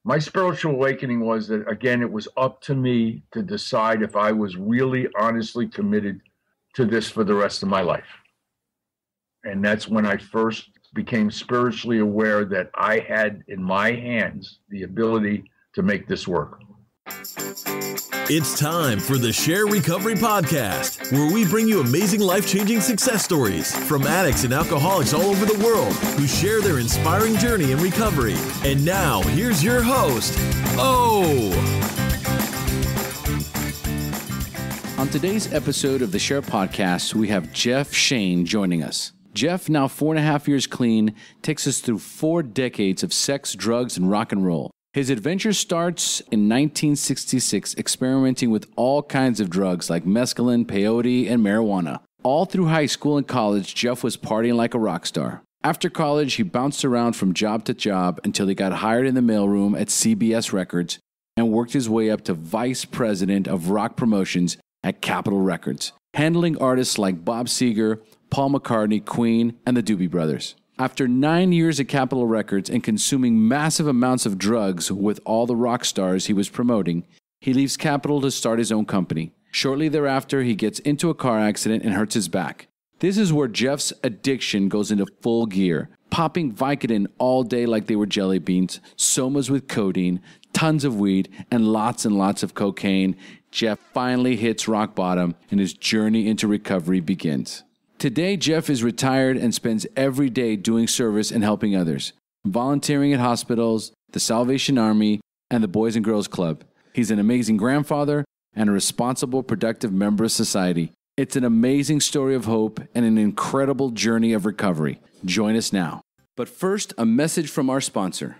My spiritual awakening was that, again, it was up to me to decide if I was really honestly committed to this for the rest of my life. And that's when I first became spiritually aware that I had in my hands the ability to make this work. It's time for the Share Recovery Podcast, where we bring you amazing life-changing success stories from addicts and alcoholics all over the world who share their inspiring journey in recovery. And now, here's your host, O. On today's episode of the Share Podcast, we have Jeff Shane joining us. Jeff, now 4.5 years clean, takes us through 4 decades of sex, drugs, and rock and roll. His adventure starts in 1966, experimenting with all kinds of drugs like mescaline, peyote, and marijuana. All through high school and college, Jeff was partying like a rock star. After college, he bounced around from job to job until he got hired in the mailroom at CBS Records and worked his way up to vice president of rock promotions at Capitol Records, handling artists like Bog Segar, Paul McCartney, Queen, and the Doobie Brothers. After 9 years at Capitol Records and consuming massive amounts of drugs with all the rock stars he was promoting, he leaves Capitol to start his own company. Shortly thereafter, he gets into a car accident and hurts his back. This is where Jeff's addiction goes into full gear, popping Vicodin all day like they were jelly beans, somas with codeine, tons of weed, and lots of cocaine. Jeff finally hits rock bottom and his journey into recovery begins. Today, Jeff is retired and spends every day doing service and helping others, volunteering at hospitals, the Salvation Army, and the Boys and Girls Club. He's an amazing grandfather and a responsible, productive member of society. It's an amazing story of hope and an incredible journey of recovery. Join us now. But first, a message from our sponsor.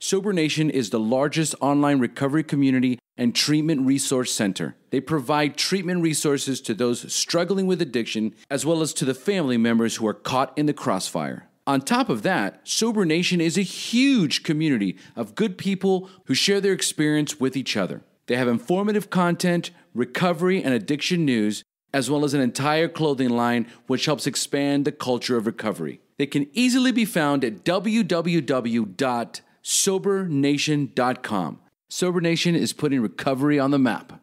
Sober Nation is the largest online recovery community and treatment resource center. They provide treatment resources to those struggling with addiction, as well as to the family members who are caught in the crossfire. On top of that, Sober Nation is a huge community of good people who share their experience with each other. They have informative content, recovery and addiction news, as well as an entire clothing line which helps expand the culture of recovery. They can easily be found at www.sobernation.com. Sober Nation is putting recovery on the map.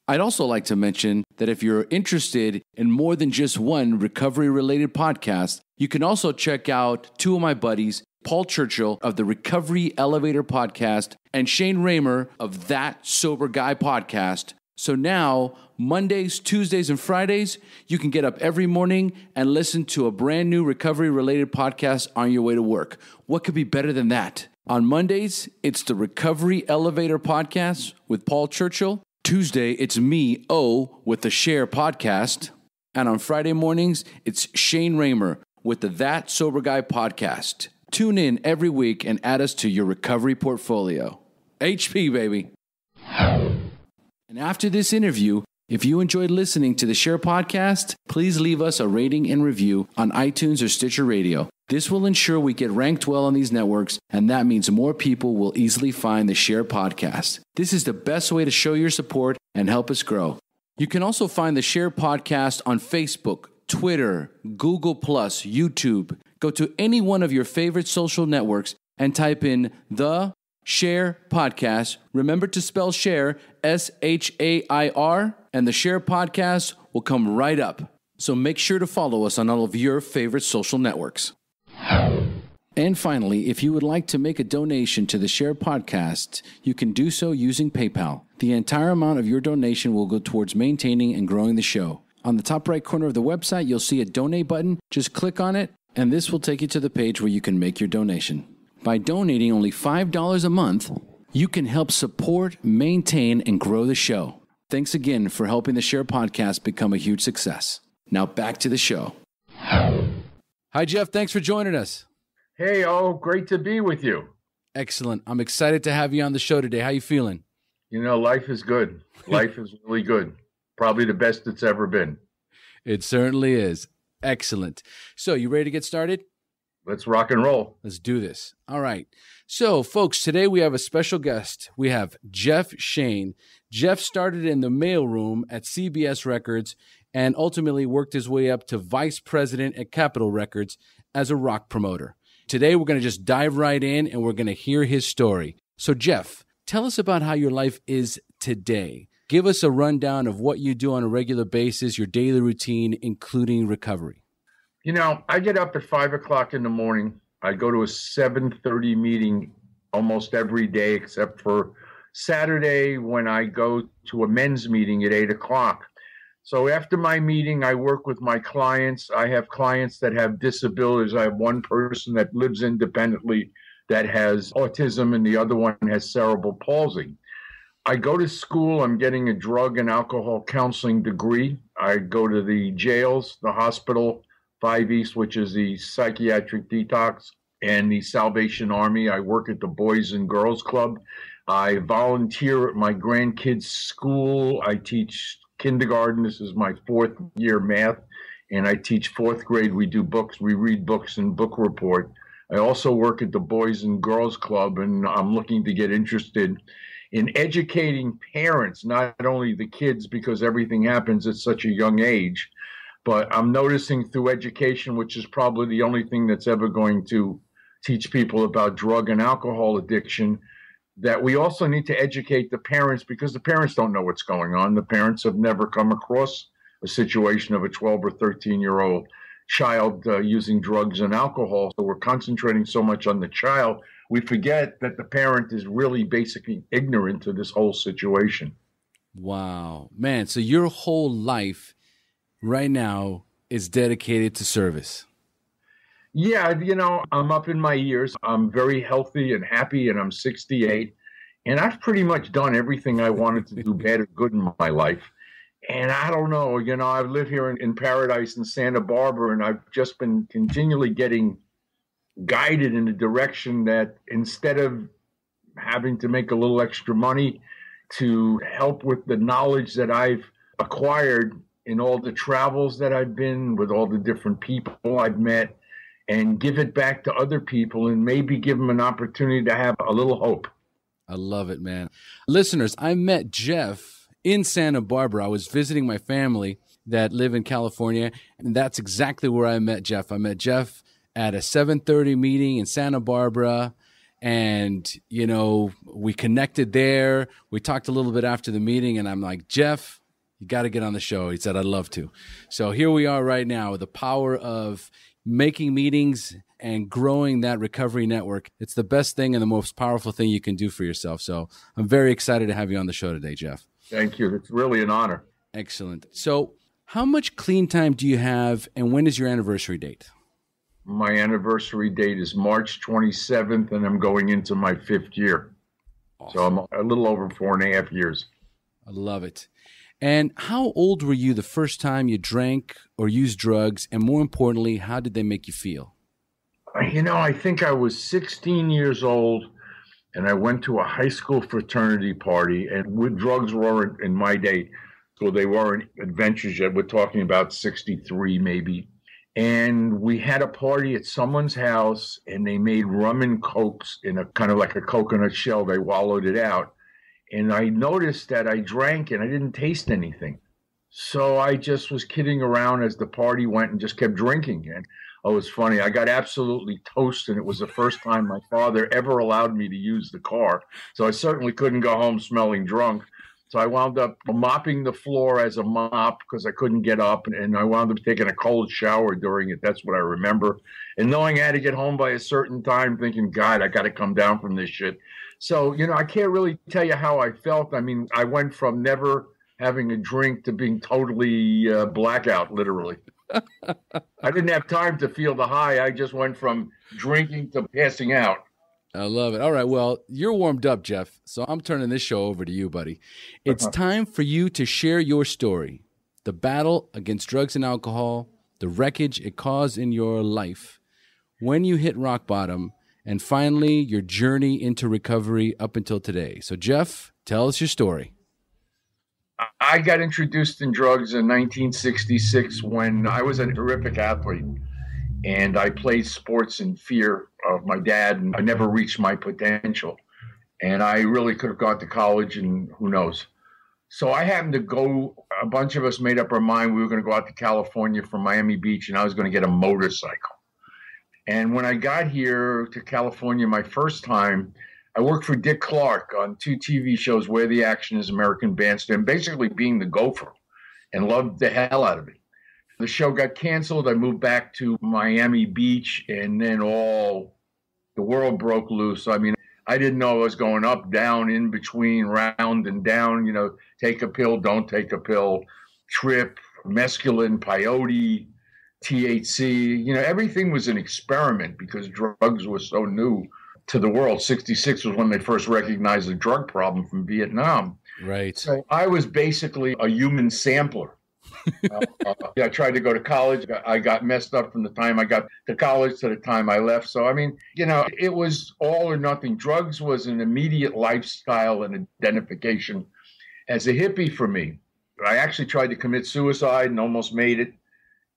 I'd also like to mention that if you're interested in more than just one recovery-related podcast, you can also check out 2 of my buddies, Paul Churchill of the Recovery Elevator podcast and Shane Raymer of That Sober Guy podcast. So now, Mondays, Tuesdays, and Fridays, you can get up every morning and listen to a brand new recovery-related podcast on your way to work. What could be better than that? On Mondays, it's the Recovery Elevator podcast with Paul Churchill. Tuesday, it's me, O, with the Share podcast. And on Friday mornings, it's Shane Raymer with the That Sober Guy podcast. Tune in every week and add us to your recovery portfolio. HP, baby. And after this interview, if you enjoyed listening to the Share podcast, please leave us a rating and review on iTunes or Stitcher Radio. This will ensure we get ranked well on these networks, and that means more people will easily find the Share podcast. This is the best way to show your support and help us grow. You can also find the Share podcast on Facebook, Twitter, Google+, YouTube. Go to any one of your favorite social networks and type in the Share podcast. Remember to spell share, S-H-A-I-R, and the Share podcast will come right up. So make sure to follow us on all of your favorite social networks. And finally, if you would like to make a donation to the Share podcast, you can do so using PayPal. The entire amount of your donation will go towards maintaining and growing the show. On the top right corner of the website, you'll see a donate button. Just click on it, and this will take you to the page where you can make your donation. By donating only $5 a month, you can help support, maintain, and grow the show. Thanks again for helping the Share podcast become a huge success. Now back to the show. Hi, Jeff. Thanks for joining us. Hey, O, great to be with you. Excellent. I'm excited to have you on the show today. How you feeling? You know, life is good. Life is really good. Probably the best it's ever been. It certainly is. Excellent. So you ready to get started? Let's rock and roll. Let's do this. All right. So, folks, today we have a special guest. We have Jeff Shane. Jeff started in the mailroom at CBS Records and ultimately worked his way up to vice president at Capitol Records as a rock promoter. Today, we're going to just dive right in and we're going to hear his story. So, Jeff, tell us about how your life is today. Give us a rundown of what you do on a regular basis, your daily routine, including recovery. I get up at 5 o'clock in the morning. I go to a 7:30 meeting almost every day, except for Saturday when I go to a men's meeting at 8 o'clock. So after my meeting, I work with my clients. I have clients that have disabilities. I have one person that lives independently that has autism, and the other one has cerebral palsy. I go to school. I'm getting a drug and alcohol counseling degree. I go to the jails, the hospital, 5 East, which is the psychiatric detox, and the Salvation Army. I work at the Boys and Girls Club. I volunteer at my grandkids' school. I teach kindergarten. This is my 4th year math, and I teach 4th grade. We do books. We read books and book report. I also work at the Boys and Girls Club, and I'm looking to get interested in educating parents, not only the kids, because everything happens at such a young age, but I'm noticing through education, which is probably the only thing that's ever going to teach people about drug and alcohol addiction, that we also need to educate the parents, because the parents don't know what's going on. The parents have never come across a situation of a 12 or 13-year-old child using drugs and alcohol. So we're concentrating so much on the child, we forget that the parent is really basically ignorant to this whole situation. Wow, man. So your whole life right now is dedicated to service. Yeah, I'm up in my years. I'm very healthy and happy, and I'm 68. And I've pretty much done everything I wanted to do, bad or good, in my life. And I don't know, I live here in Paradise in Santa Barbara, and I've just been continually getting guided in a direction that instead of having to make a little extra money to help with the knowledge that I've acquired in all the travels that I've been with, all the different people I've met, and give it back to other people and maybe give them an opportunity to have a little hope. I love it, man. Listeners, I met Jeff in Santa Barbara. I was visiting my family that live in California, and that's exactly where I met Jeff. I met Jeff at a 7:30 meeting in Santa Barbara, and, we connected there. We talked a little bit after the meeting, and I'm like, Jeff, you got to get on the show. He said, I'd love to. So here we are right now with the power of making meetings and growing that recovery network. It's the best thing and the most powerful thing you can do for yourself. So I'm very excited to have you on the show today, Jeff. Thank you. It's really an honor. Excellent. So how much clean time do you have, and when is your anniversary date? My anniversary date is March 27th, and I'm going into my 5th year. Awesome. So I'm a little over 4.5 years. I love it. And how old were you the first time you drank or used drugs? And more importantly, how did they make you feel? I think I was 16 years old, and I went to a high school fraternity party, and drugs weren't in my day, so they weren't adventures yet. We're talking about 63 maybe. And we had a party at someone's house, and they made rum and cokes in a kind of like a coconut shell. They wallowed it out. And I noticed that I drank and I didn't taste anything. So I just was kidding around as the party went and just kept drinking. And it was funny. I got absolutely toasted. It was the first time my father ever allowed me to use the car. So I certainly couldn't go home smelling drunk. So I wound up mopping the floor as a mop because I couldn't get up. And I wound up taking a cold shower during it. That's what I remember. And knowing I had to get home by a certain time, thinking, God, I got to come down from this shit. So, I can't really tell you how I felt. I mean, I went from never having a drink to being totally blackout, literally. I didn't have time to feel the high. I just went from drinking to passing out. I love it. All right. Well, you're warmed up, Jeff. So I'm turning this show over to you, buddy. It's time for you to share your story, the battle against drugs and alcohol, the wreckage it caused in your life, when you hit rock bottom, and finally, your journey into recovery up until today. So, Jeff, tell us your story. I got introduced in drugs in 1966 when I was a horrific athlete, and I played sports in fear of my dad, and I never reached my potential. And I really could have gone to college, and who knows. So I happened to go, a bunch of us made up our mind we were going to go out to California from Miami Beach, and I was going to get a motorcycle. And when I got here to California my first time, I worked for Dick Clark on 2 TV shows, Where the Action Is, American Bandstand, basically being the gopher, and loved the hell out of it. The show got canceled. I moved back to Miami Beach, and then all the world broke loose. I mean, I didn't know I was going up, down, in between, round and down, take a pill, don't take a pill, trip, mescaline, peyote, THC. Everything was an experiment because drugs were so new to the world. 1966 was when they first recognized the drug problem from Vietnam. Right. So I was basically a human sampler. I tried to go to college. I got messed up from the time I got to college to the time I left. So, I mean, it was all or nothing. Drugs was an immediate lifestyle and identification as a hippie for me. I actually tried to commit suicide and almost made it.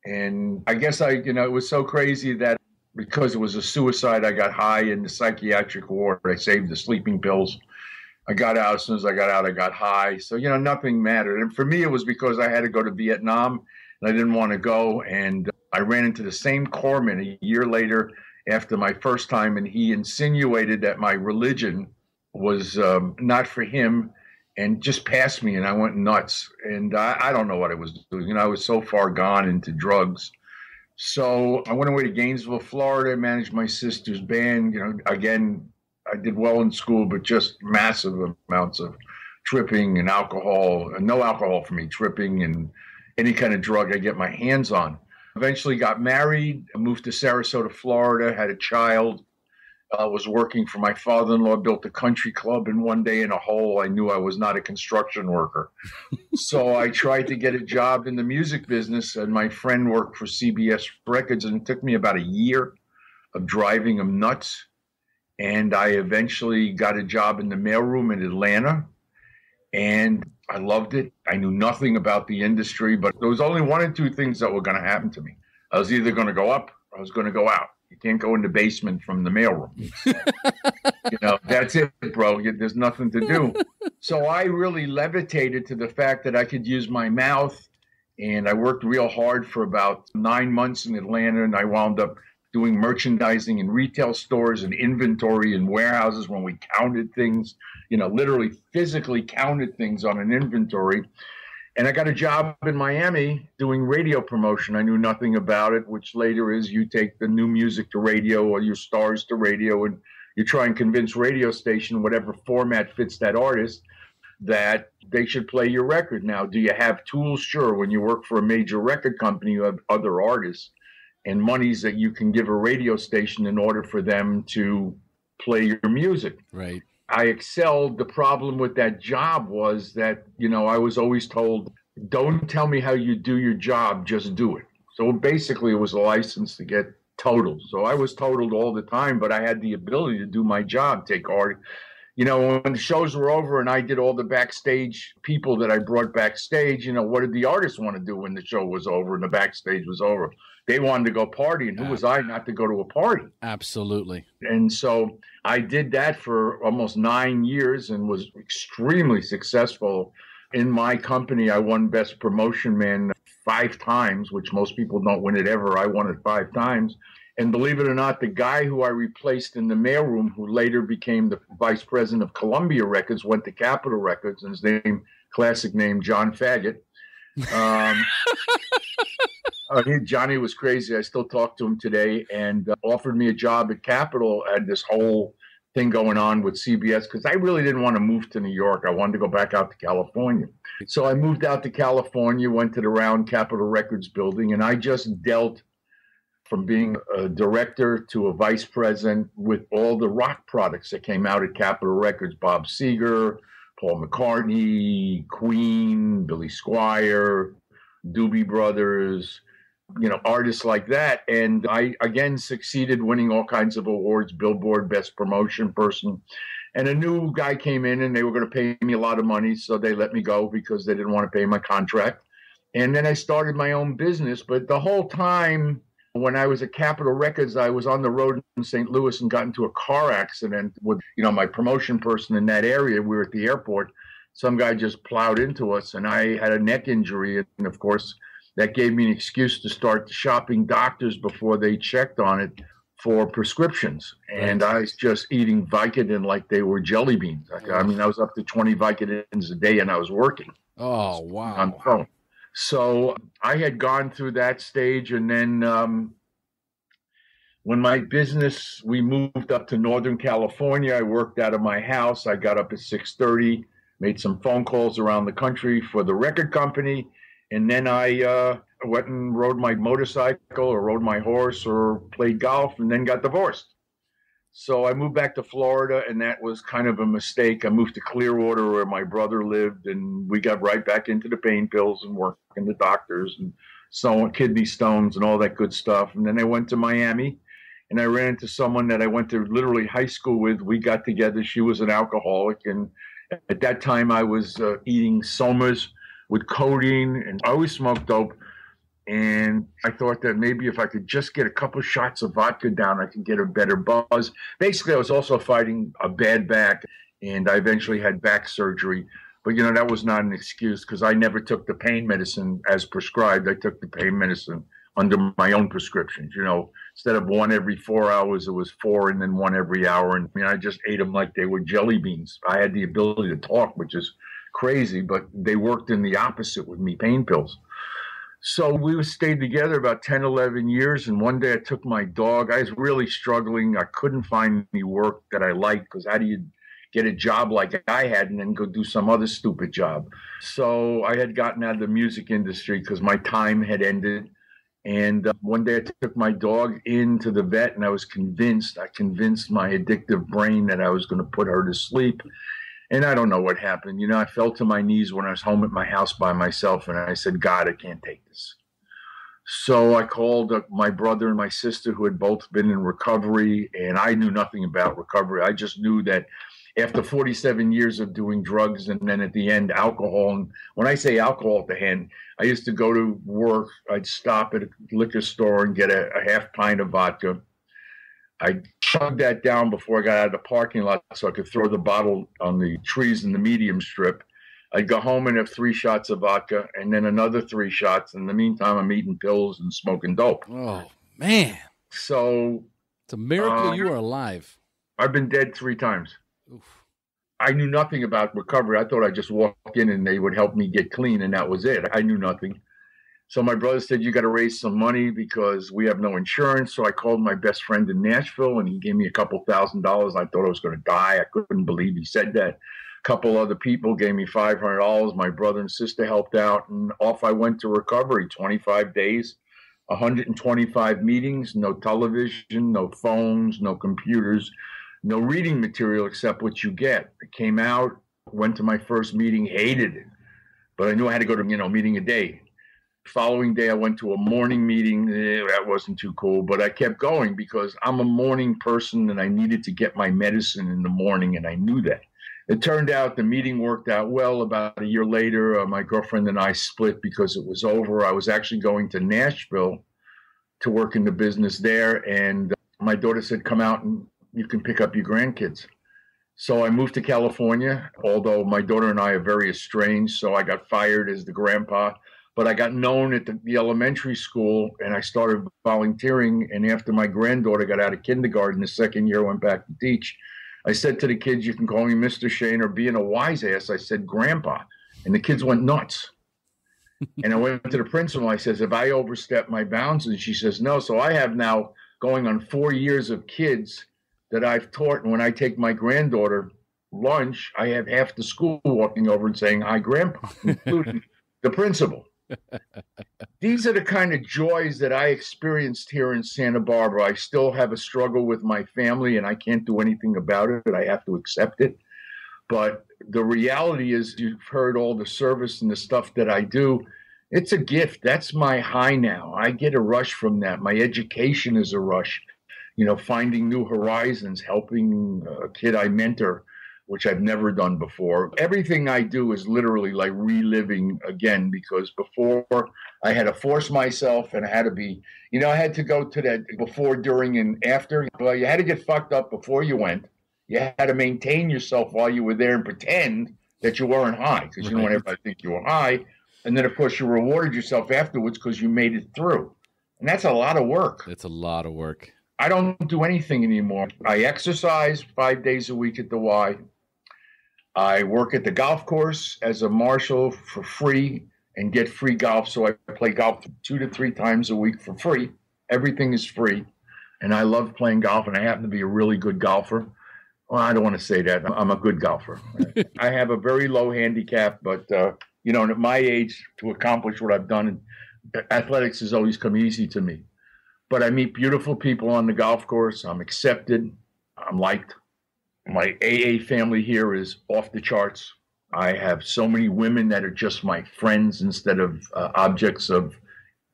And I guess it was so crazy that because it was a suicide, I got high in the psychiatric ward. I saved the sleeping pills. I got out. As soon as I got out, I got high. So, nothing mattered. And for me, it was because I had to go to Vietnam and I didn't want to go. And I ran into the same corpsman a year later after my first time. And he insinuated that my religion was not for him and just passed me. And I went nuts. And I don't know what I was doing. I was so far gone into drugs. So I went away to Gainesville, Florida, managed my sister's band. Again, I did well in school, but just massive amounts of tripping and alcohol. No alcohol for me, tripping and any kind of drug I get my hands on. Eventually got married, moved to Sarasota, Florida, had a child. Was working for my father-in-law, built a country club, and one day in a hole, I knew I was not a construction worker. So I tried to get a job in the music business, and my friend worked for CBS Records, and it took me about a year of driving him nuts. And I eventually got a job in the mailroom in Atlanta, and I loved it. I knew nothing about the industry, but there was only one or two things that were going to happen to me. I was either going to go up or I was going to go out. You can't go in the basement from the mailroom. That's it, bro. There's nothing to do. So I really levitated to the fact that I could use my mouth, and I worked real hard for about 9 months in Atlanta, and I wound up doing merchandising in retail stores and inventory in warehouses when we counted things, literally physically counted things on an inventory. And I got a job in Miami doing radio promotion. I knew nothing about it, which later is you take the new music to radio or your stars to radio, and you try and convince radio station, whatever format fits that artist, that they should play your record. Now, do you have tools? Sure. When you work for a major record company, you have other artists and monies that you can give a radio station in order for them to play your music. Right. I excelled. The problem with that job was that, I was always told, don't tell me how you do your job, just do it. So basically it was a license to get totaled. So I was totaled all the time, but I had the ability to do my job, take art. When the shows were over and I did all the backstage people that I brought backstage, what did the artists want to do when the show was over and the backstage was over? They wanted to go party, and who was I not to go to a party? Absolutely. And so I did that for almost 9 years and was extremely successful. In my company, I won Best Promotion Man 5 times, which most people don't win it ever. I won it 5 times. And believe it or not, the guy who I replaced in the mailroom, who later became the vice president of Columbia Records, went to Capitol Records, and his name, classic name, John Faggot. Johnny was crazy. I still talk to him today, and offered me a job at Capitol. I had this whole thing going on with CBS because I really didn't want to move to New York. I wanted to go back out to California. So I moved out to California, went to the Round Capitol Records building, and I just dealt from being a director to a vice president with all the rock products that came out at Capitol Records. Bog Segar, Paul McCartney, Queen, Billy Squier, Doobie Brothers, artists like that. And I, again, succeeded winning all kinds of awards, Billboard Best Promotion Person. And a new guy came in and they were going to pay me a lot of money. So they let me go because they didn't want to pay my contract. And then I started my own business. But the whole time when I was at Capitol Records, I was on the road in St. Louis and got into a car accident with, my promotion person in that area. We were at the airport. Some guy just plowed into us and I had a neck injury. And of course, that gave me an excuse to start shopping doctors before they checked on it for prescriptions. And I was just eating Vicodin like they were jelly beans. I mean, I was up to 20 Vicodins a day and I was working. Oh, wow. On the phone. So I had gone through that stage. And then when my business, we moved up to Northern California, I worked out of my house. I got up at 6:30, made some phone calls around the country for the record company. And then I went and rode my motorcycle or rode my horse or played golf and then got divorced. So I moved back to Florida, and that was kind of a mistake. I moved to Clearwater where my brother lived, and we got right back into the pain pills and working the doctors and so on, kidney stones and all that good stuff. And then I went to Miami, and I ran into someone that I went to literally high school with. We got together. She was an alcoholic, and at that time I was eating somas with codeine, and I always smoked dope. And I thought that maybe if I could just get a couple shots of vodka down, I could get a better buzz. Basically, I was also fighting a bad back, and I eventually had back surgery. But, you know, that was not an excuse because I never took the pain medicine as prescribed. I took the pain medicine under my own prescriptions. You know, instead of one every 4 hours, it was 4 and then one every hour. And I mean, I just ate them like they were jelly beans. I had the ability to talk, which is crazy, but they worked in the opposite with me, pain pills. So we stayed together about 10, 11 years. And one day I took my dog. I was really struggling. I couldn't find any work that I liked because how do you get a job like I had and then go do some other stupid job? So I had gotten out of the music industry because my time had ended. And one day I took my dog into the vet, and I convinced my addictive brain that I was going to put her to sleep. And I don't know what happened. You know, I fell to my knees when I was home at my house by myself, and I said, God, I can't take this. So I called my brother and my sister, who had both been in recovery, and I knew nothing about recovery. I just knew that after 47 years of doing drugs and then at the end, alcohol. And when I say alcohol at the end, I used to go to work. I'd stop at a liquor store and get a half pint of vodka. I chugged that down before I got out of the parking lot so I could throw the bottle on the trees in the medium strip. I'd go home and have 3 shots of vodka and then another 3 shots. In the meantime, I'm eating pills and smoking dope. Oh, man. So it's a miracle you are alive. I've been dead 3 times. Oof. I knew nothing about recovery. I thought I'd just walk in and they would help me get clean, and that was it. I knew nothing. So my brother said, you got to raise some money because we have no insurance. So I called my best friend in Nashville, and he gave me a couple $1,000s. I thought I was going to die. I couldn't believe he said that. A couple other people gave me $500. My brother and sister helped out, and off I went to recovery. 25 days, 125 meetings, no television, no phones, no computers, no reading material except what you get. I came out, went to my first meeting, hated it, but I knew I had to go to, meeting a day. Following day, I went to a morning meeting. That wasn't too cool, but I kept going because I'm a morning person and I needed to get my medicine in the morning, and I knew that. It turned out the meeting worked out well. About a year later, my girlfriend and I split because it was over. I was actually going to Nashville to work in the business there, and my daughter said, come out and you can pick up your grandkids. So I moved to California, although my daughter and I are very estranged, so I got fired as the grandpa. But I got known at the elementary school, and I started volunteering. And after my granddaughter got out of kindergarten, the second year I went back to teach, I said to the kids, you can call me Mr. Shane, or being a wise ass, I said, Grandpa. And the kids went nuts. And I went to the principal. I says, have I overstepped my bounds? And she says, no. So I have now going on 4 years of kids that I've taught. And when I take my granddaughter lunch, I have half the school walking over and saying, hi, Grandpa, including the principal. These are the kind of joys that I experienced here in Santa Barbara. I still have a struggle with my family, and I can't do anything about it. I have to accept it. But the reality is, you've heard all the service and the stuff that I do. It's a gift. That's my high now. I get a rush from that. My education is a rush. Finding new horizons, helping a kid I mentor, which I've never done before. Everything I do is literally like reliving again, because before I had to force myself, and I had to be, I had to go to that before, during, and after. Well, you had to get fucked up before you went. You had to maintain yourself while you were there and pretend that you weren't high, because you don't want everybody to think you were high. And then, of course, you rewarded yourself afterwards because you made it through. And that's a lot of work. It's a lot of work. I don't do anything anymore. I exercise 5 days a week at the Y. I work at the golf course as a marshal for free and get free golf. So I play golf 2 to 3 times a week for free. Everything is free. And I love playing golf, and I happen to be a really good golfer. Well, I don't want to say that. I'm a good golfer. I have a very low handicap, but, at my age, to accomplish what I've done, athletics has always come easy to me. But I meet beautiful people on the golf course. I'm accepted. I'm liked. My AA family here is off the charts. I have so many women that are just my friends instead of objects of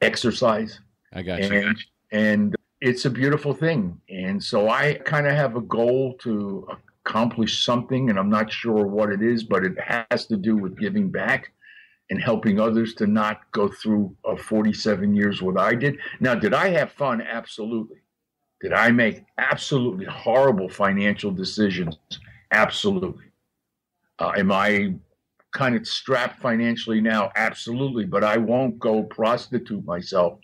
exercise. I got you. And it's a beautiful thing. And so I kind of have a goal to accomplish something, and I'm not sure what it is, but it has to do with giving back and helping others to not go through 47 years what I did. Now, did I have fun? Absolutely. Did I make absolutely horrible financial decisions? Absolutely. Am I kind of strapped financially now? Absolutely. But I won't go prostitute myself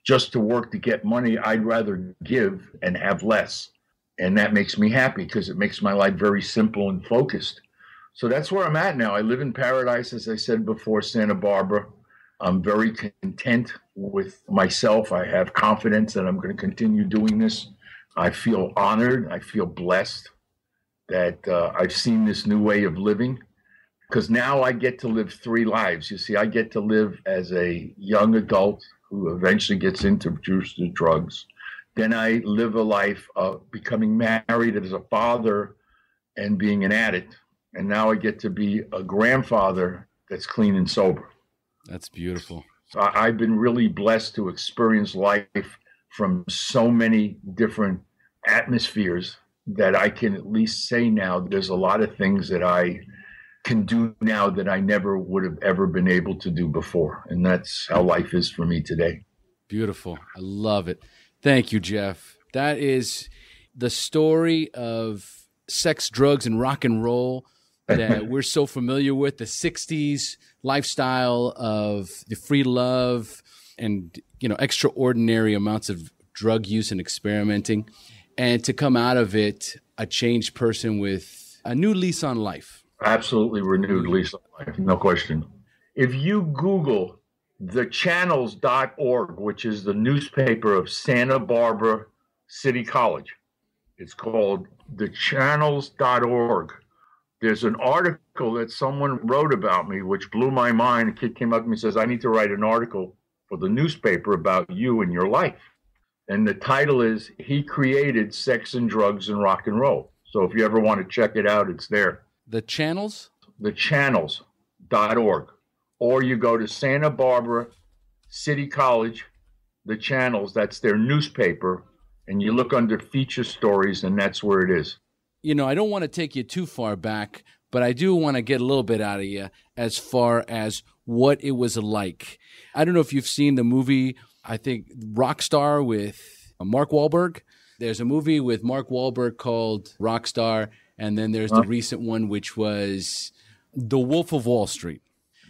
just to work to get money. I'd rather give and have less. And that makes me happy because it makes my life very simple and focused. So that's where I'm at now. I live in paradise, as I said before, Santa Barbara. I'm very content with myself. I have confidence that I'm going to continue doing this. I feel honored. I feel blessed that I've seen this new way of living, because now I get to live 3 lives. You see, I get to live as a young adult who eventually gets introduced to drugs. Then I live a life of becoming married as a father and being an addict. And now I get to be a grandfather that's clean and sober. That's beautiful. So I've been really blessed to experience life from so many different atmospheres that I can at least say now there's a lot of things that I can do now that I never would have ever been able to do before. And that's how life is for me today. Beautiful. I love it. Thank you, Jeff. That is the story of sex, drugs, and rock and roll that we're so familiar with, the 60s lifestyle of the free love and, extraordinary amounts of drug use and experimenting, and to come out of it a changed person with a new lease on life. Absolutely renewed lease on life, no question. If you Google thechannels.org, which is the newspaper of Santa Barbara City College, it's called thechannels.org. There's an article that someone wrote about me, which blew my mind. A kid came up to me and says, I need to write an article for the newspaper about you and your life. And the title is, He Created Sex and Drugs and Rock and Roll. So if you ever want to check it out, it's there. The Channels? Thechannels.org. Or you go to Santa Barbara City College, The Channels, that's their newspaper, and you look under feature stories, and that's where it is. I don't want to take you too far back, but I do want to get a little bit out of you as far as what it was like. I don't know if you've seen the movie, I think, Rockstar with Mark Wahlberg. There's a movie with Mark Wahlberg called Rockstar, and then there's the recent one, which was The Wolf of Wall Street.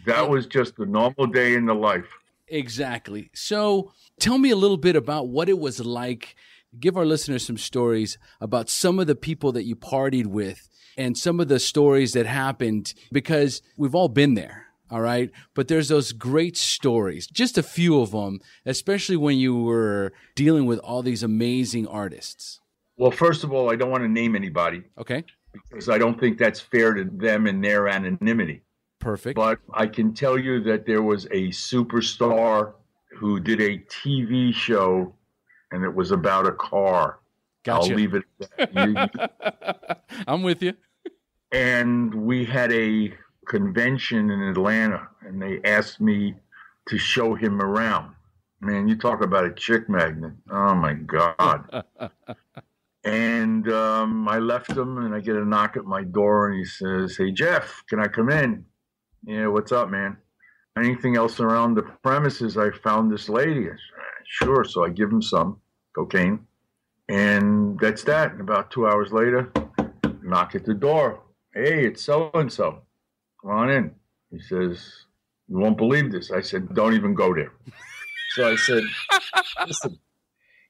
That was just a normal day in the life. Exactly. So tell me a little bit about what it was like. Give our listeners some stories about some of the people that you partied with and some of the stories that happened, because we've all been there, all right? But there's those great stories, just a few of them, especially when you were dealing with all these amazing artists. Well, first of all, I don't want to name anybody. Okay. Because I don't think that's fair to them and their anonymity. Perfect. But I can tell you that there was a superstar who did a TV show, and it was about a car. Gotcha. I'll leave it at that. I'm with you. And we had a convention in Atlanta, and they asked me to show him around. Man, you talk about a chick magnet. Oh, my God. And I left him, and I get a knock at my door, and he says, hey, Jeff, can I come in? Yeah, what's up, man? Anything else around the premises? I found this lady. I said, sure. So I give him some cocaine, and that's that. And about 2 hours later, knock at the door. Hey, it's so-and-so. Come on in. He says, you won't believe this. I said, don't even go there. So I said, listen,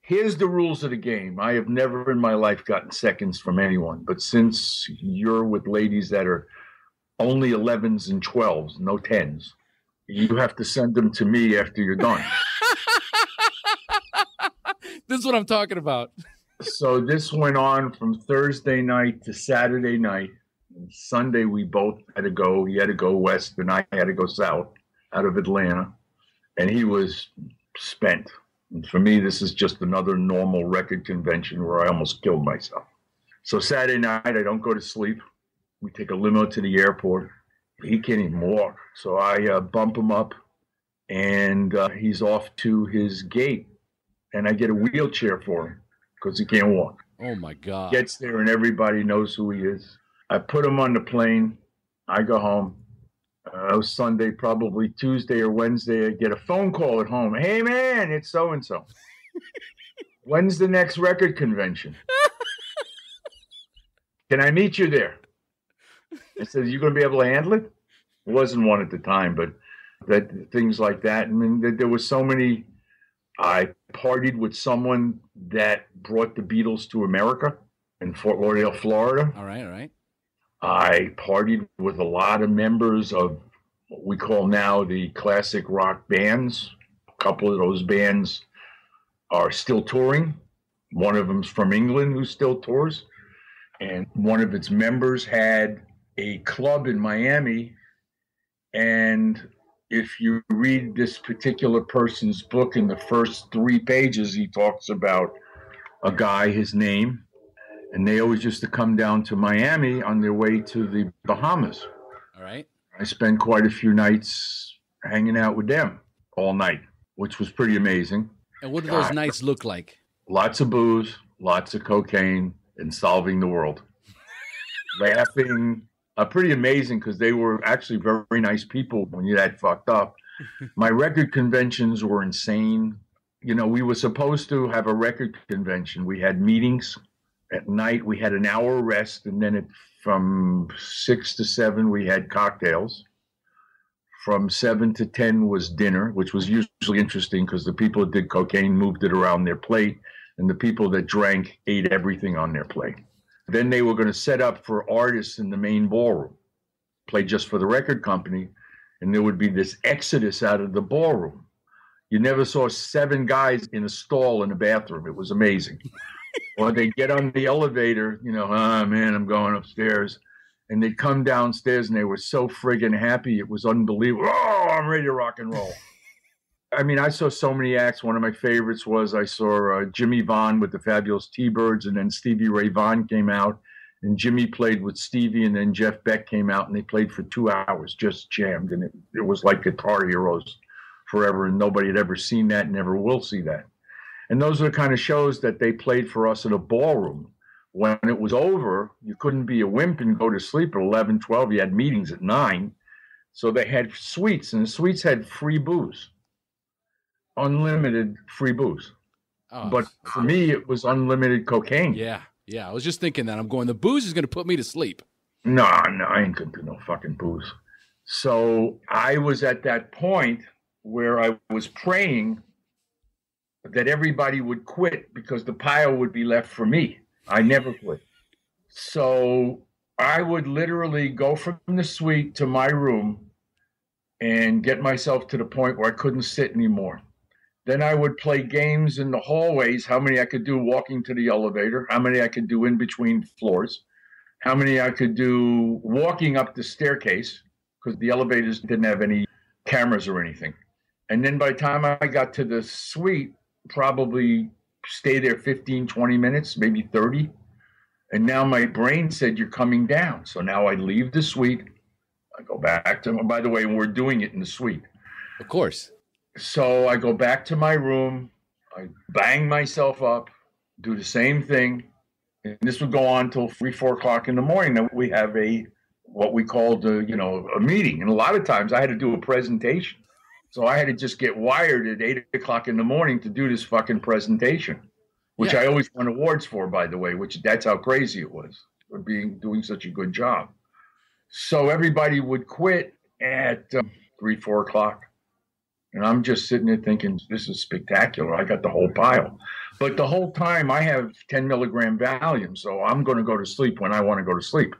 Here's the rules of the game. I have never in my life gotten seconds from anyone, but since you're with ladies that are only 11s and 12s, no 10s, you have to send them to me after you're done. This is what I'm talking about. So this went on from Thursday night to Saturday night. And Sunday, we both had to go. He had to go west, and I had to go south out of Atlanta. And he was spent. And for me, this is just another normal record convention where I almost killed myself. So Saturday night, I don't go to sleep. We take a limo to the airport. He can't even walk. So I bump him up, and he's off to his gate. And I get a wheelchair for him because he can't walk. Oh, my God. Gets there, and everybody knows who he is. I put him on the plane. I go home. It was Sunday, probably Tuesday or Wednesday. I get a phone call at home. Hey, man, it's so-and-so. When's the next record convention? Can I meet you there? I said, you going to be able to handle it? It wasn't one at the time, but that things like that. I mean, there was so many. I partied with someone that brought the Beatles to America in Fort Lauderdale, Florida. All right. I partied with a lot of members of what we call now the classic rock bands. A couple of those bands are still touring. One of them's from England who still tours. And one of its members had a club in Miami. And if you read this particular person's book, in the first 3 pages, he talks about a guy, his name, and they always used to come down to Miami on their way to the Bahamas. All right. I spent quite a few nights hanging out with them all night, which was pretty amazing. And what do those nights look like? Lots of booze, lots of cocaine, and solving the world. Laughing. Pretty amazing because they were actually very, very nice people when you're that fucked up. My record conventions were insane. You know, we were supposed to have a record convention. We had meetings at night. We had an hour rest, and then from 6 to 7, we had cocktails. From 7 to 10 was dinner, which was usually interesting because the people that did cocaine moved it around their plate, and the people that drank ate everything on their plate. Then they were going to set up for artists in the main ballroom, play just for the record company, and there would be this exodus out of the ballroom. You never saw 7 guys in a stall in a bathroom. It was amazing. Or they'd get on the elevator, you know, oh, man, I'm going upstairs. And they'd come downstairs, and they were so friggin' happy. It was unbelievable. Oh, I'm ready to rock and roll. I mean, I saw so many acts. One of my favorites was I saw Jimmy Vaughn with the Fabulous T-Birds, and then Stevie Ray Vaughan came out, and Jimmy played with Stevie, and then Jeff Beck came out, and they played for 2 hours, just jammed, and it was like Guitar Heroes forever, and nobody had ever seen that, never will see that. And those are the kind of shows that they played for us in a ballroom. When it was over, you couldn't be a wimp and go to sleep at 11, 12. You had meetings at 9, so they had suites, and the suites had free booze. Unlimited free booze. Oh, but for me, it was unlimited cocaine. Yeah. I was just thinking that. I'm going, the booze is going to put me to sleep. No, I ain't going to do no fucking booze. So I was at that point where I was praying that everybody would quit because the pile would be left for me. I never quit. So I would literally go from the suite to my room and get myself to the point where I couldn't sit anymore. Then I would play games in the hallways, how many I could do walking to the elevator, how many I could do in between floors, how many I could do walking up the staircase, because the elevators didn't have any cameras or anything. And then by the time I got to the suite, probably stay there 15, 20 minutes, maybe 30. And now my brain said, you're coming down. So now I leave the suite. I go back to, by the way, we're doing it in the suite. Of course. So I go back to my room. I bang myself up, do the same thing. And this would go on till 3, 4 o'clock in the morning. Then we have what we called, a meeting. And a lot of times I had to do a presentation. So I had to just get wired at 8 o'clock in the morning to do this fucking presentation, which I always won awards for, by the way, that's how crazy it was for doing such a good job. So everybody would quit at 3, 4 o'clock. And I'm just sitting there thinking, this is spectacular. I got the whole pile. But the whole time I have 10 milligram Valium, so I'm going to go to sleep when I want to go to sleep.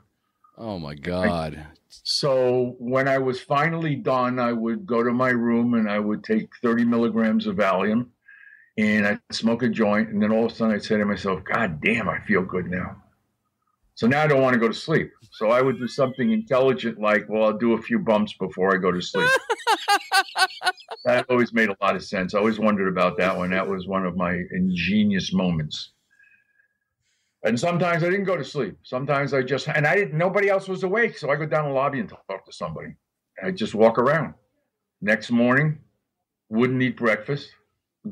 Oh, my God. So when I was finally done, I would go to my room and I would take 30 milligrams of Valium and I'd smoke a joint. And then all of a sudden I'd say to myself, God damn, I feel good now. So now I don't want to go to sleep. So I would do something intelligent like, well, I'll do a few bumps before I go to sleep. That always made a lot of sense. I always wondered about that one. That was one of my ingenious moments. And sometimes I didn't go to sleep. Sometimes nobody else was awake. So I go down the lobby and talk to somebody. And I just walk around. Next morning, wouldn't eat breakfast,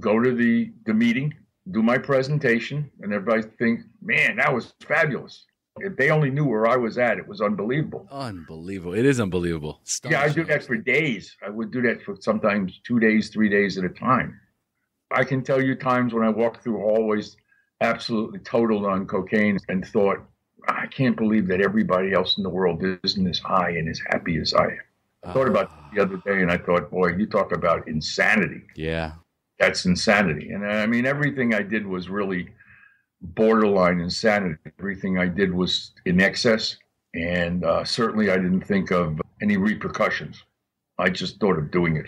go to the meeting, do my presentation, and everybody think, man, that was fabulous. If they only knew where I was at, it was unbelievable. Unbelievable. It is unbelievable. Yeah, I do that for days. I would do that for sometimes 2 days, 3 days at a time. I can tell you times when I walked through hallways absolutely totaled on cocaine and thought, I can't believe that everybody else in the world isn't as high and as happy as I am. I thought about it the other day and I thought, boy, you talk about insanity. Yeah. That's insanity. And I mean, everything I did was really borderline insanity. Everything I did was in excess. And certainly I didn't think of any repercussions. I just thought of doing it.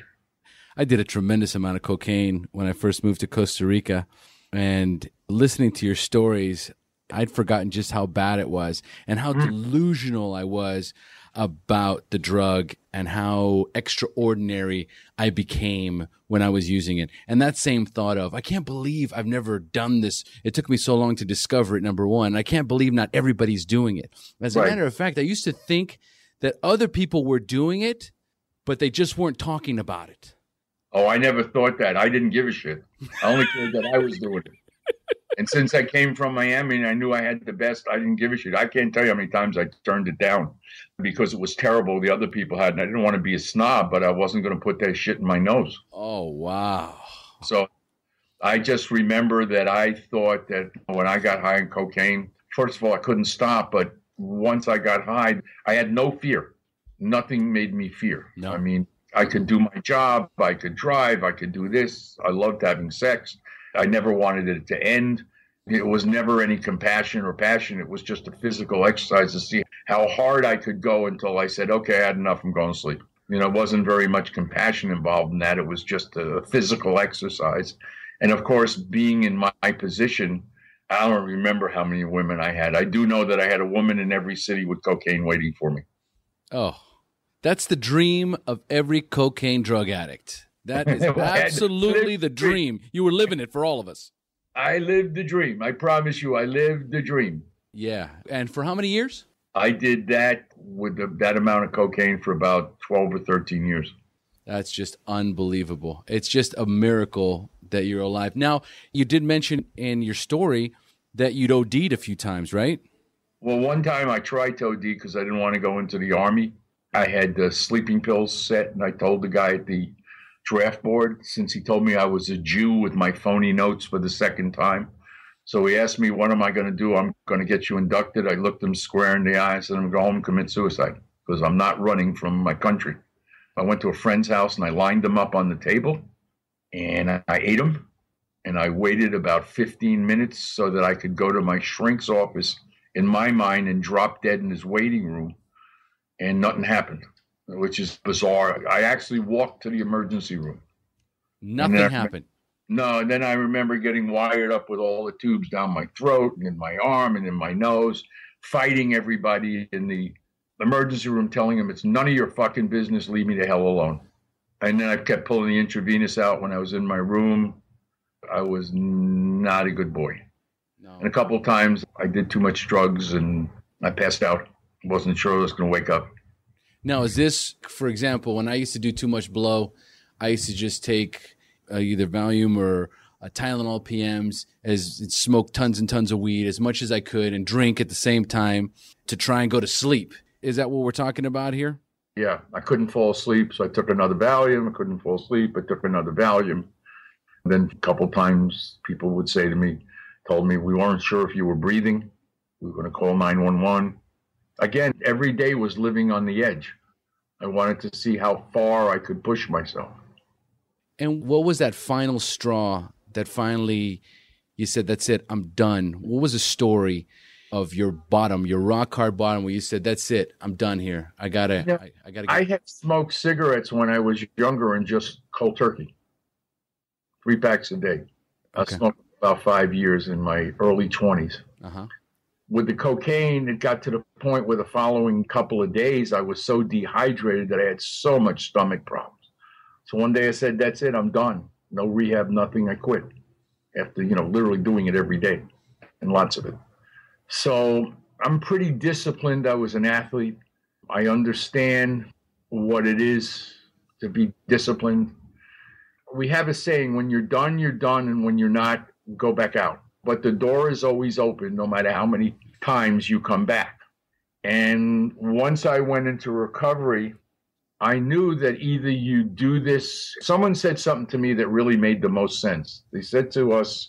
I did a tremendous amount of cocaine when I first moved to Costa Rica. And listening to your stories, I'd forgotten just how bad it was and how delusional I was about the drug and how extraordinary I became when I was using it. And that same thought of, I can't believe I've never done this. It took me so long to discover it, number one. I can't believe not everybody's doing it. As a matter of fact, I used to think that other people were doing it, but they just weren't talking about it. Oh, I never thought that. I didn't give a shit. I only cared that I was doing it. And since I came from Miami and I knew I had the best, I didn't give a shit. I can't tell you how many times I turned it down because it was terrible. The other people had, and I didn't want to be a snob, but I wasn't going to put that shit in my nose. Oh, wow. So I just remember that I thought that when I got high on cocaine, first of all, I couldn't stop. But once I got high, I had no fear. Nothing made me fear. No. I mean, I could do my job. I could drive. I could do this. I loved having sex. I never wanted it to end. It was never any compassion or passion. It was just a physical exercise to see how hard I could go until I said, okay, I had enough. I'm going to sleep. You know, it wasn't very much compassion involved in that. It was just a physical exercise. And of course, being in my position, I don't remember how many women I had. I do know that I had a woman in every city with cocaine waiting for me. Oh, that's the dream of every cocaine drug addict. That is absolutely the dream. You were living it for all of us. I lived the dream. I promise you, I lived the dream. Yeah. And for how many years? I did that with that amount of cocaine for about 12 or 13 years. That's just unbelievable. It's just a miracle that you're alive. Now, you did mention in your story that you'd OD'd a few times, right? Well, one time I tried to OD because I didn't want to go into the Army. I had the sleeping pills set, and I told the guy at the draft board, since he told me I was a Jew with my phony notes for the second time. So he asked me, what am I going to do? I'm going to get you inducted. I looked him square in the eye and said, I'm going to go home and commit suicide because I'm not running from my country. I went to a friend's house and I lined them up on the table and I ate them. And I waited about 15 minutes so that I could go to my shrink's office in my mind and drop dead in his waiting room. And nothing happened, which is bizarre. I actually walked to the emergency room. Nothing happened. No, and then I remember getting wired up with all the tubes down my throat and in my arm and in my nose, fighting everybody in the emergency room, telling them it's none of your fucking business, leave me the hell alone. And then I kept pulling the intravenous out when I was in my room. I was not a good boy. No. And a couple of times I did too much drugs and I passed out. Wasn't sure I was going to wake up. Now, is this, for example, when I used to do too much blow, I used to just take either Valium or Tylenol PMs, smoke tons and tons of weed as much as I could and drink at the same time to try and go to sleep. Is that what we're talking about here? Yeah, I couldn't fall asleep, so I took another Valium. I couldn't fall asleep. I took another Valium. And then a couple times people would say to me, told me, we weren't sure if you were breathing. We were going to call 911. Again, every day was living on the edge. I wanted to see how far I could push myself. And what was that final straw that finally you said, that's it, I'm done? What was the story of your bottom, your rock hard bottom, where you said, that's it, I'm done here. I gotta get. I had smoked cigarettes when I was younger and just cold turkey. 3 packs a day. Okay. I smoked about 5 years in my early 20s. Uh-huh. With the cocaine, it got to the point where the following couple of days, I was so dehydrated that I had so much stomach problems. So one day I said, that's it, I'm done. No rehab, nothing. I quit after, literally doing it every day and lots of it. So I'm pretty disciplined. I was an athlete. I understand what it is to be disciplined. We have a saying, when you're done, and when you're not, go back out. But the door is always open, no matter how many times you come back. And once I went into recovery, I knew that either you do this. Someone said something to me that really made the most sense. They said to us,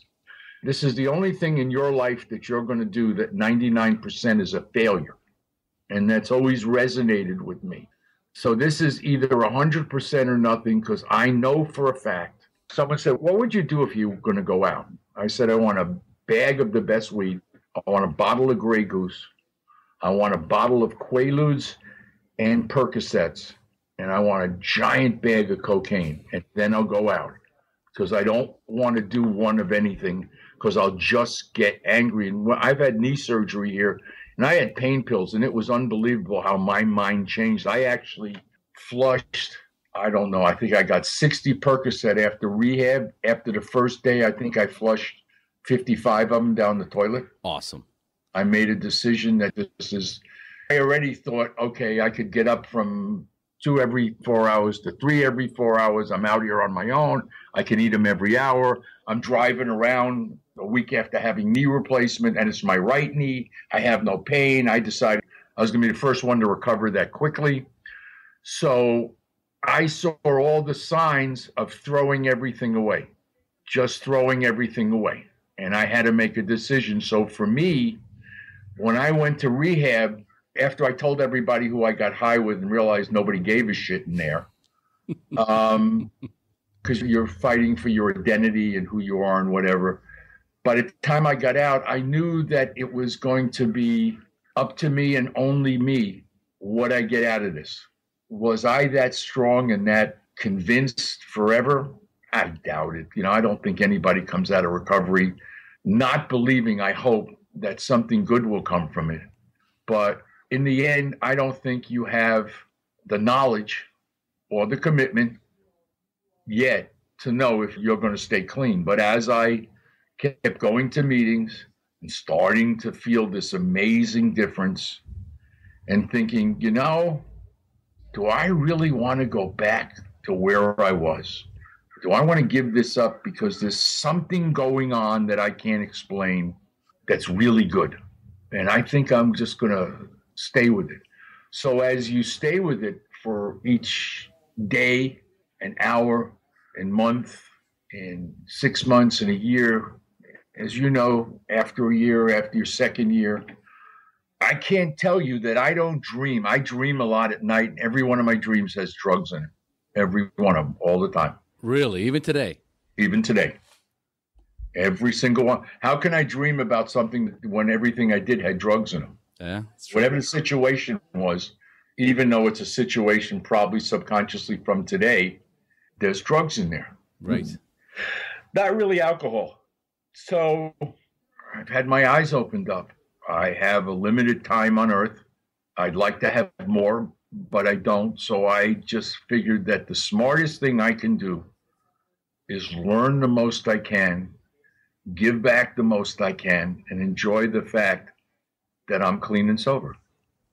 this is the only thing in your life that you're going to do that 99% is a failure. And that's always resonated with me. So this is either 100% or nothing, because I know for a fact. Someone said, what would you do if you were going to go out? I said, I want a bag of the best weed. I want a bottle of Grey Goose. I want a bottle of Quaaludes and Percocets. And I want a giant bag of cocaine. And then I'll go out, because I don't want to do one of anything, because I'll just get angry. And I've had knee surgery here, and I had pain pills, and it was unbelievable how my mind changed. I actually flushed, I don't know, I think I got 60 Percocet after rehab. After the first day, I think I flushed 55 of them down the toilet. Awesome. I made a decision that I already thought, okay, I could get up from 2 every 4 hours to 3 every 4 hours. I'm out here on my own. I can eat them every hour. I'm driving around a week after having knee replacement, and it's my right knee. I have no pain. I decided I was going to be the first one to recover that quickly. So I saw all the signs of throwing everything away, just throwing everything away. And I had to make a decision. So for me, when I went to rehab, after I told everybody who I got high with and realized nobody gave a shit in there, because you're fighting for your identity and who you are and whatever. By the time I got out, I knew that it was going to be up to me and only me what I get out of this. Was I that strong and that convinced forever? I doubt it. I don't think anybody comes out of recovery not believing, I hope, that something good will come from it. But in the end, I don't think you have the knowledge or the commitment yet to know if you're going to stay clean. But as I kept going to meetings and starting to feel this amazing difference and thinking, do I really want to go back to where I was? Do I want to give this up because there's something going on that I can't explain that's really good? And I think I'm just going to stay with it. So as you stay with it for each day, an hour, and month, and 6 months, and a year, as you know, after a year, after your second year, I can't tell you that I don't dream. I dream a lot at night, and every one of my dreams has drugs in it. Every one of them, all the time. Really? Even today? Even today. Every single one. How can I dream about something when everything I did had drugs in them? Yeah. Whatever the situation was, even though it's a situation probably subconsciously from today, there's drugs in there. Right. Not really alcohol. So I've had my eyes opened up. I have a limited time on earth. I'd like to have more, but I don't. So I just figured that the smartest thing I can do is learn the most I can, give back the most I can, and enjoy the fact that I'm clean and sober.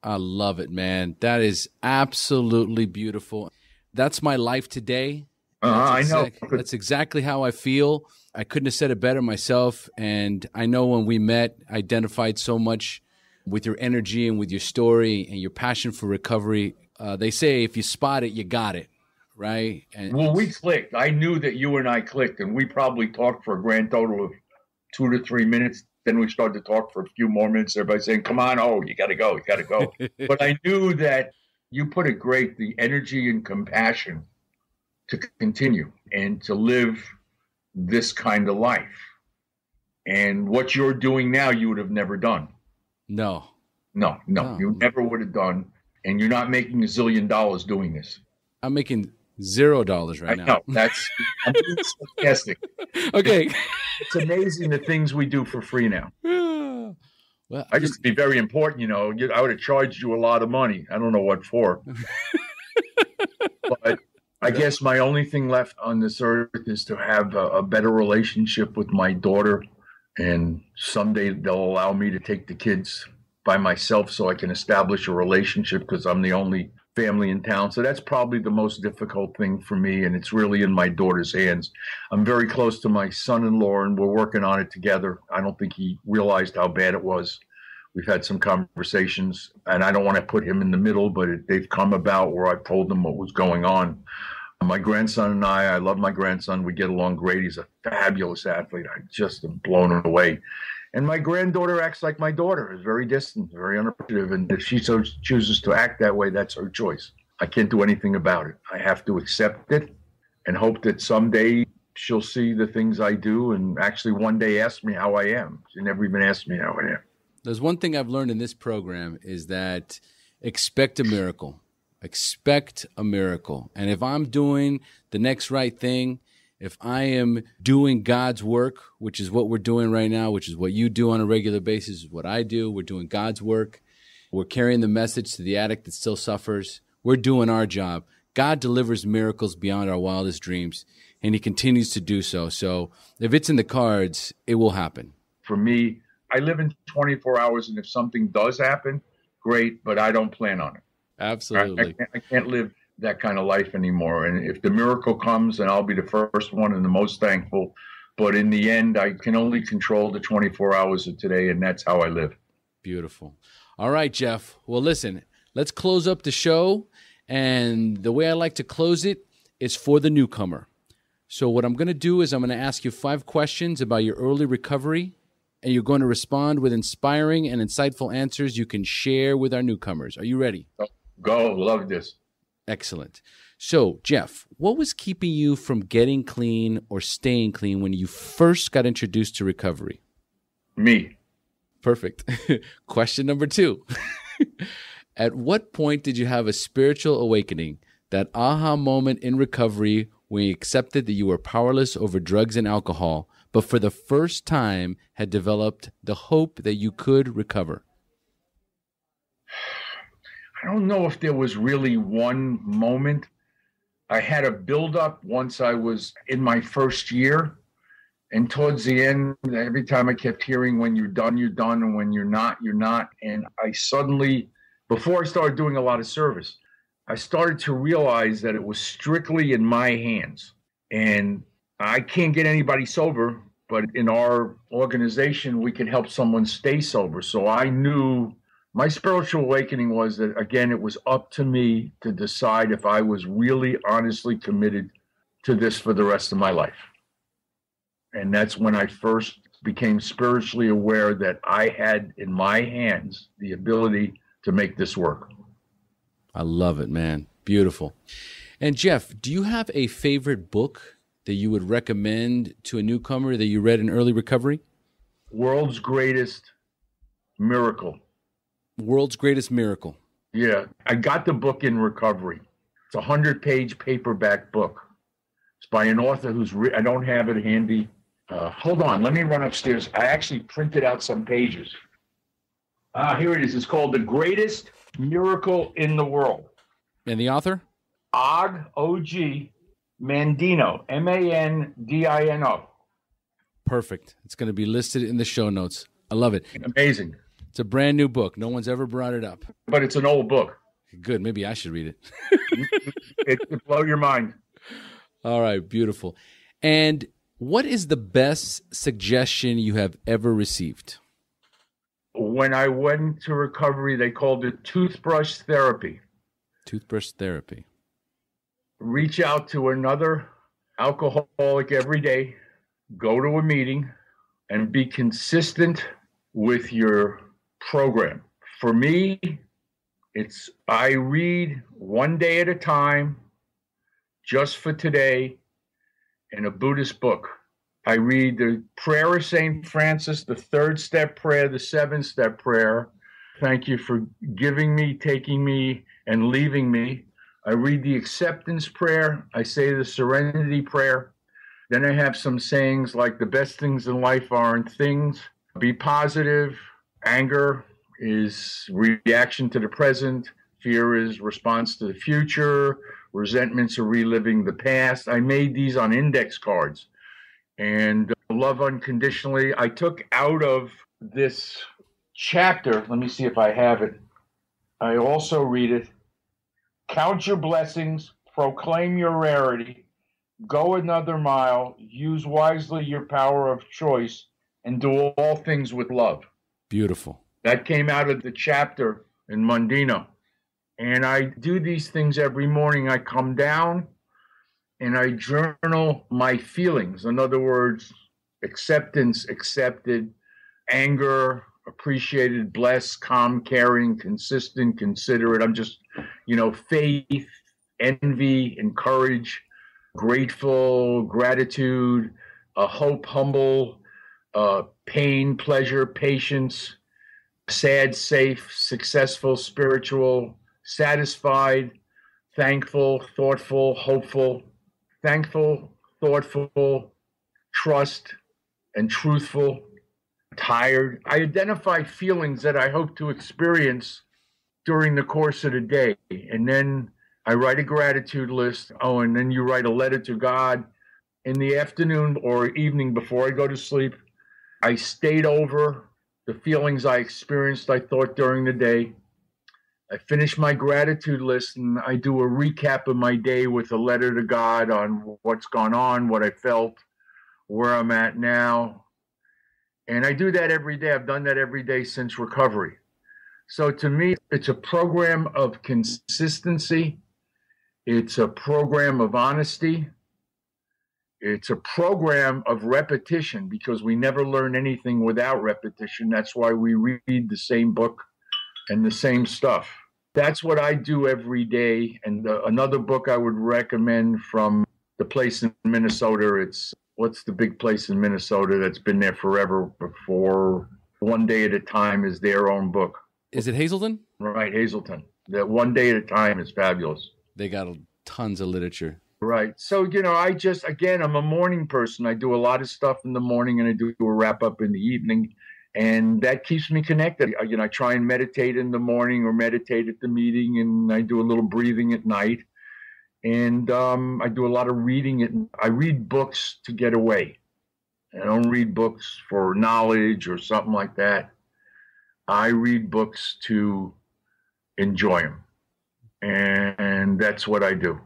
I love it, man. That is absolutely beautiful. That's my life today. I know. That's exactly how I feel. I couldn't have said it better myself. And I know when we met, I identified so much with your energy and with your story and your passion for recovery. They say if you spot it, you got it, right? And well, we clicked. I knew that you and I clicked, and we probably talked for a grand total of 2 to 3 minutes. Then we started to talk for a few more minutes. Everybody saying, come on, you got to go, you got to go. But I knew that you put it great, the energy and compassion to continue and to live this kind of life. And what you're doing now, you would have never done. No, you never would have done. And you're not making $1 zillion doing this. I'm making $0 right now. No, I'm being sarcastic. Okay. It's amazing the things we do for free now. Well, I just be very important, I would have charged you a lot of money. I don't know what for. But I guess my only thing left on this earth is to have a better relationship with my daughter. And someday they'll allow me to take the kids by myself so I can establish a relationship, because I'm the only family in town. So that's probably the most difficult thing for me. And it's really in my daughter's hands. I'm very close to my son-in-law and we're working on it together. I don't think he realized how bad it was. We've had some conversations and I don't want to put him in the middle, but they've come about where I told them what was going on. My grandson and I love my grandson. We get along great. He's a fabulous athlete. I just am blown away. And my granddaughter acts like my daughter, is very distant, very unappreciative. And if she so chooses to act that way, that's her choice. I can't do anything about it. I have to accept it and hope that someday she'll see the things I do and actually one day ask me how I am. She never even asked me how I am. There's one thing I've learned in this program is that expect a miracle. Expect a miracle. And if I'm doing the next right thing, if I am doing God's work, which is what we're doing right now, which is what you do on a regular basis, is what I do. We're doing God's work. We're carrying the message to the addict that still suffers. We're doing our job. God delivers miracles beyond our wildest dreams, and he continues to do so. So if it's in the cards, it will happen. For me, I live in 24 hours, and if something does happen, great, but I don't plan on it. Absolutely. I can't live that kind of life anymore. And if the miracle comes, then I'll be the first one and the most thankful. But in the end, I can only control the 24 hours of today, and that's how I live. Beautiful. All right, Jeff. Well, listen, let's close up the show. And the way I like to close it is for the newcomer. So what I'm going to do is I'm going to ask you 5 questions about your early recovery, and you're going to respond with inspiring and insightful answers you can share with our newcomers. Are you ready? Go. Love this. Excellent. So, Jeff, what was keeping you from getting clean or staying clean when you first got introduced to recovery? Me. Perfect. Question number 2. At what point did you have a spiritual awakening, that aha moment in recovery when you accepted that you were powerless over drugs and alcohol, but for the first time had developed the hope that you could recover? I don't know if there was really one moment. I had a buildup once I was in my first year. And towards the end, every time I kept hearing, when you're done, and when you're not, you're not. And I suddenly, before I started doing a lot of service, I started to realize that it was strictly in my hands. And I can't get anybody sober, but in our organization, we can help someone stay sober. So I knew my spiritual awakening was that, again, it was up to me to decide if I was really honestly committed to this for the rest of my life. And that's when I first became spiritually aware that I had in my hands the ability to make this work. I love it, man. Beautiful. And Jeff, do you have a favorite book that you would recommend to a newcomer that you read in early recovery? World's Greatest Miracle. World's Greatest Miracle. Yeah, I got the book in recovery. It's a 100-page paperback book. It's by an author who's I don't have it handy. Hold on, let me run upstairs. I actually printed out some pages. Here it is. It's called The Greatest Miracle in the World. And the author? Og, O-G, Mandino, M-A-N-D-I-N-O. Perfect. It's going to be listed in the show notes. I love it. Amazing. It's a brand new book. No one's ever brought it up. But it's an old book. Good. Maybe I should read it. It'll blow your mind. All right. Beautiful. And what is the best suggestion you have ever received? When I went to recovery, they called it toothbrush therapy. Toothbrush therapy. Reach out to another alcoholic every day, go to a meeting, and be consistent with your program. For me, it's I read one day at a time, just for today, and a Buddhist book. I read the prayer of St. Francis, the 3rd-step prayer, the 7th-step prayer. Thank you for giving me, taking me, and leaving me. I read the acceptance prayer. I say the serenity prayer. Then I have some sayings like the best things in life aren't things. Be positive. Anger is reaction to the present. Fear is response to the future. Resentments are reliving the past. I made these on index cards. And love unconditionally. I took out of this chapter, let me see if I have it. I also read it. Count your blessings. Proclaim your rarity. Go another mile, use wisely your power of choice, and do all things with love. Beautiful. That came out of the chapter in Mondino. And I do these things every morning. I come down and I journal my feelings. In other words, acceptance, accepted, anger, appreciated, blessed, calm, caring, consistent, considerate. I'm just, faith, envy, encourage, grateful, gratitude, hope, humble, pain, pleasure, patience, sad, safe, successful, spiritual, satisfied, thankful, thoughtful, hopeful, thankful, thoughtful, trust, and truthful, tired. I identify feelings that I hope to experience during the course of the day, and then I write a gratitude list. Oh, and then you write a letter to God. In the afternoon or evening before I go to sleep, I stayed over the feelings I experienced, I thought during the day. I finish my gratitude list and I do a recap of my day with a letter to God on what's gone on, what I felt, where I'm at now. And I do that every day. I've done that every day since recovery. So to me, it's a program of consistency. It's a program of honesty. It's a program of repetition because we never learn anything without repetition. That's why we read the same book and the same stuff. That's what I do every day. And another book I would recommend from the place in Minnesota, it's what's the big place in Minnesota that's been there forever before? One Day at a Time is their own book. Is it Hazelden? Right, Hazelton. That One Day at a Time is fabulous. They got tons of literature. Right. So, I'm a morning person. I do a lot of stuff in the morning and I do a wrap up in the evening. And that keeps me connected. I try and meditate in the morning or meditate at the meeting, and I do a little breathing at night. And I do a lot of reading. I read books to get away. I don't read books for knowledge or something like that. I read books to enjoy them. And that's what I do.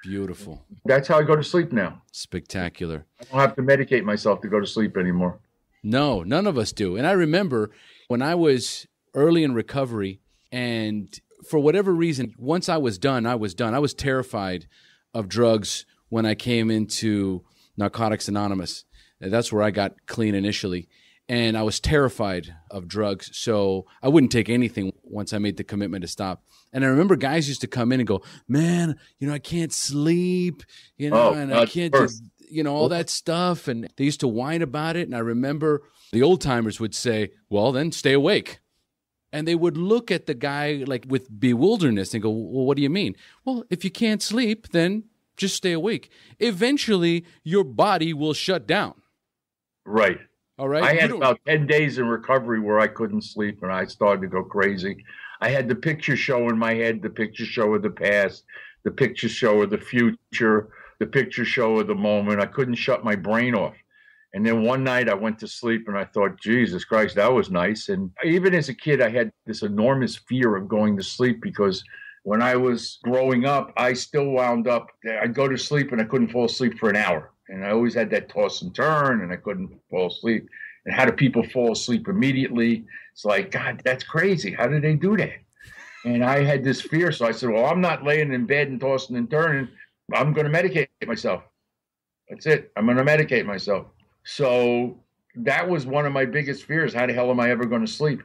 Beautiful. That's how I go to sleep now. Spectacular. I don't have to medicate myself to go to sleep anymore. No, none of us do. And I remember when I was early in recovery, and for whatever reason, once I was done, I was done. I was terrified of drugs when I came into Narcotics Anonymous. That's where I got clean initially. And I was terrified of drugs, so I wouldn't take anything once I made the commitment to stop. And I remember guys used to come in and go, man, I can't sleep, and I can't do, all that stuff. And they used to whine about it. And I remember the old timers would say, well, then stay awake. And they would look at the guy like with bewilderness and go, well, what do you mean? Well, if you can't sleep, then just stay awake. Eventually, your body will shut down. Right. All right. I had about 10 days in recovery where I couldn't sleep and I started to go crazy. I had the picture show in my head, the picture show of the past, the picture show of the future, the picture show of the moment. I couldn't shut my brain off. And then one night I went to sleep and I thought, Jesus Christ, that was nice. And even as a kid, I had this enormous fear of going to sleep because when I was growing up, I still wound up, I'd go to sleep and I couldn't fall asleep for an hour. And I always had that toss and turn and I couldn't fall asleep. And how do people fall asleep immediately? It's like, God, that's crazy. How did they do that? And I had this fear. So I said, well, I'm not laying in bed and tossing and turning. I'm going to medicate myself. That's it. I'm going to medicate myself. So that was one of my biggest fears. How the hell am I ever going to sleep?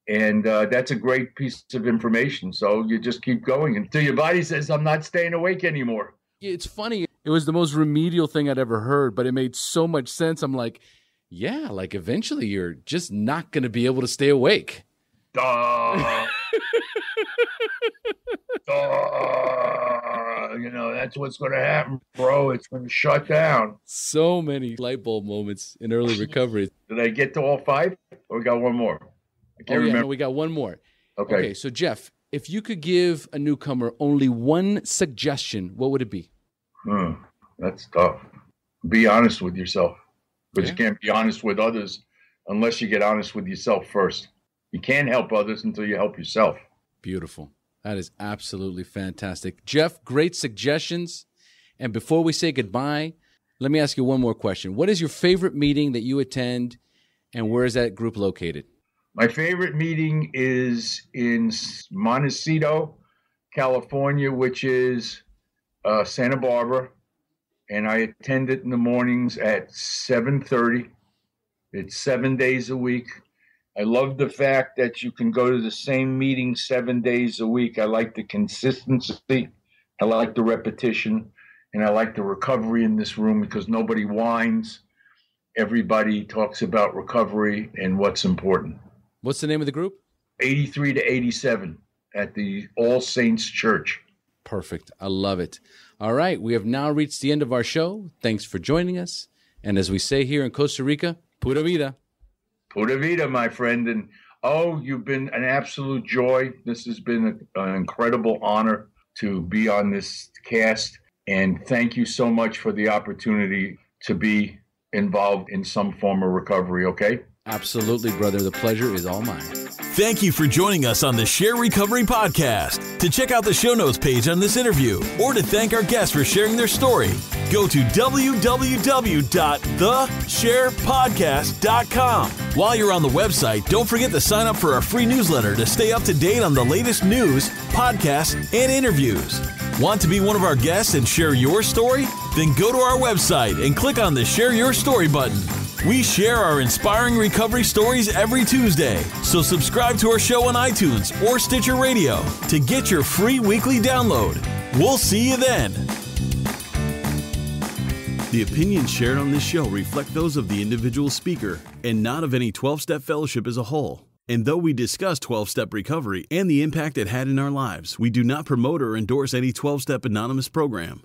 And that's a great piece of information. So you just keep going until your body says, I'm not staying awake anymore. It's funny. It was the most remedial thing I'd ever heard, but it made so much sense. I'm like, yeah, like eventually you're just not going to be able to stay awake. Duh. That's what's going to happen, bro. It's going to shut down. So many light bulb moments in early recovery. Did I get to all 5? Or we got one more? I can't remember. No, we got one more. Okay, so Jeff, if you could give a newcomer only one suggestion, what would it be? That's tough. Be honest with yourself. But you can't be honest with others unless you get honest with yourself first. You can't help others until you help yourself. Beautiful. That is absolutely fantastic. Jeff, great suggestions. And before we say goodbye, let me ask you one more question. What is your favorite meeting that you attend, and where is that group located? My favorite meeting is in Montecito, California, which is Santa Barbara. And I attend it in the mornings at 7:30. It's 7 days a week. I love the fact that you can go to the same meeting 7 days a week. I like the consistency. I like the repetition. And I like the recovery in this room because nobody whines. Everybody talks about recovery and what's important. What's the name of the group? 83 to 87 at the All Saints Church. Perfect. I love it. All right. We have now reached the end of our show. Thanks for joining us. And as we say here in Costa Rica, pura vida. Pura vida, my friend. And you've been an absolute joy. This has been an incredible honor to be on this cast. And thank you so much for the opportunity to be involved in some form of recovery, okay? Absolutely, brother. The pleasure is all mine. Thank you for joining us on the Share Recovery Podcast. To check out the show notes page on this interview or to thank our guests for sharing their story, go to www.thesharepodcast.com. While you're on the website, don't forget to sign up for our free newsletter to stay up to date on the latest news, podcasts, and interviews. Want to be one of our guests and share your story? Then go to our website and click on the Share Your Story button. We share our inspiring recovery stories every Tuesday, so subscribe to our show on iTunes or Stitcher Radio to get your free weekly download. We'll see you then. The opinions shared on this show reflect those of the individual speaker and not of any 12-Step Fellowship as a whole. And though we discuss 12-Step recovery and the impact it had in our lives, we do not promote or endorse any 12-Step Anonymous program.